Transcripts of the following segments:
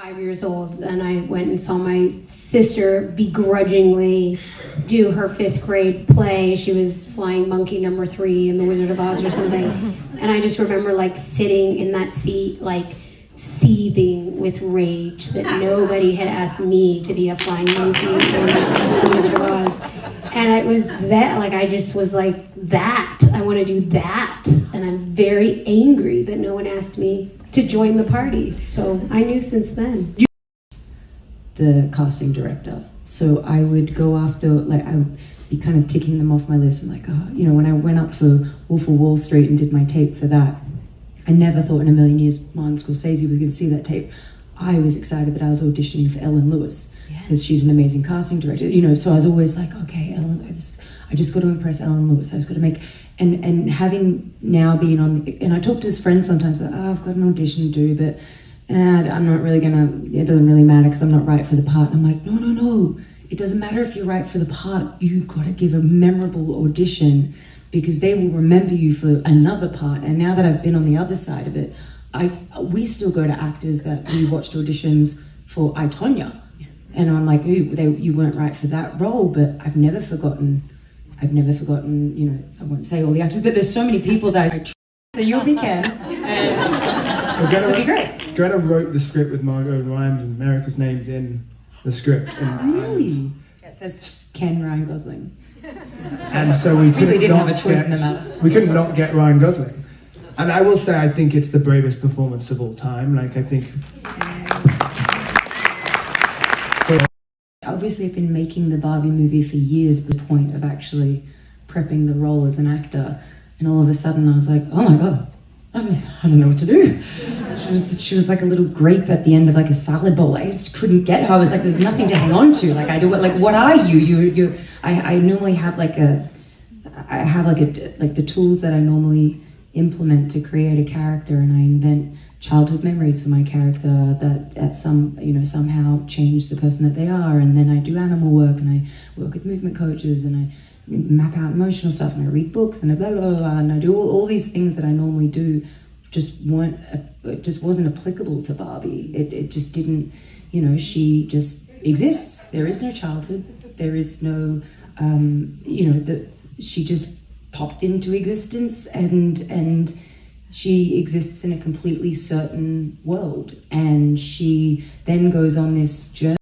5 years old, and I went and saw my sister begrudgingly do her 5th grade play. She was flying monkey number 3 in The Wizard of Oz or something. And I just remember like sitting in that seat, like seething with rage that nobody had asked me to be a flying monkey in The Wizard of Oz. And it was that, like, I just was like, that, I want to do that. And I'm very angry that no one asked me to join the party. So I knew since then. The casting director. So I would go after, like, I would be kind of ticking them off my list. I'm like, oh, you know, when I went up for Wolf of Wall Street and did my tape for that, I never thought in a million years Martin Scorsese was going to see that tape. I was excited that I was auditioning for Ellen Lewis because she's an amazing casting director, you know, so I was always like, okay, Ellen, I just got to impress Ellen Lewis. I just got to make, and having now been on, and I talk to his friends sometimes that, oh, I've got an audition to do, but I'm not really gonna, it doesn't really matter because I'm not right for the part. I'm like, no, it doesn't matter if you're right for the part, you got to give a memorable audition because they will remember you for another part. And now that I've been on the other side of it, we still go to actors that we watched auditions for I, Tonya. And I'm like, ooh, you weren't right for that role, but I've never forgotten, you know, I won't say all the actors, but there's so many people that so you'll be Ken, and it'll be great. Greta wrote the script with Margot and Ryan, and America's name's in the script. And, really? It says Ken, Ryan Gosling. And so we really didn't have a choice in the matter. We couldn't not get Ryan Gosling. And I will say, I think it's the bravest performance of all time. Like, I think... Obviously, I've been making the Barbie movie for years, the point of actually prepping the role as an actor. And all of a sudden, I was like, oh my God, I don't know what to do. She was like a little grape at the end of like a salad bowl. I just couldn't get her. I was like, there's nothing to hang on to. Like, I do it. Like, what are you? I normally have like the tools that I normally implement to create a character, and I invent childhood memories for my character that at somehow change the person that they are. And then I do animal work, and I work with movement coaches, and I map out emotional stuff, and I read books, and blah, blah, blah, blah, and I do all these things that I normally do it just wasn't applicable to Barbie. It just didn't, you know, she just exists. There is no childhood. There is no, she just popped into existence, and she exists in a completely certain world. And she then goes on this journey.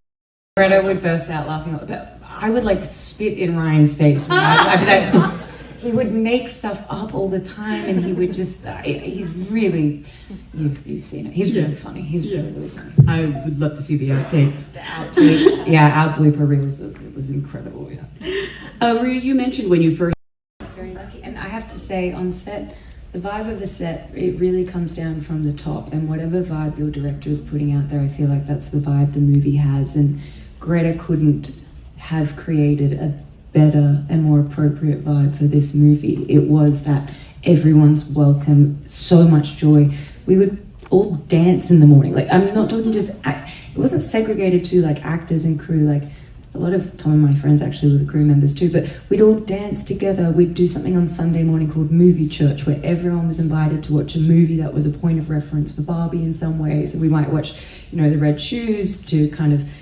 Greta would burst out laughing, but I would like spit in Ryan's face. I'd be like, he would make stuff up all the time, and he would just, he's really, you've seen it, he's really funny. He's really funny. I would love to see the outtakes. Yeah, our blooper reel was incredible, yeah. Maria, you mentioned when you first... Very lucky, and I have to say, on set, the vibe of a set, it really comes down from the top, and whatever vibe your director is putting out there, I feel like that's the vibe the movie has, and Greta couldn't have created a better and more appropriate vibe for this movie. It was that everyone's welcome, so much joy. We would all dance in the morning. Like, I'm not talking just, it wasn't segregated to like actors and crew. Like, a lot of Tom and my friends actually were the crew members too, but we'd all dance together. We'd do something on Sunday morning called Movie Church, where everyone was invited to watch a movie that was a point of reference for Barbie in some way. So we might watch, you know, The Red Shoes to kind of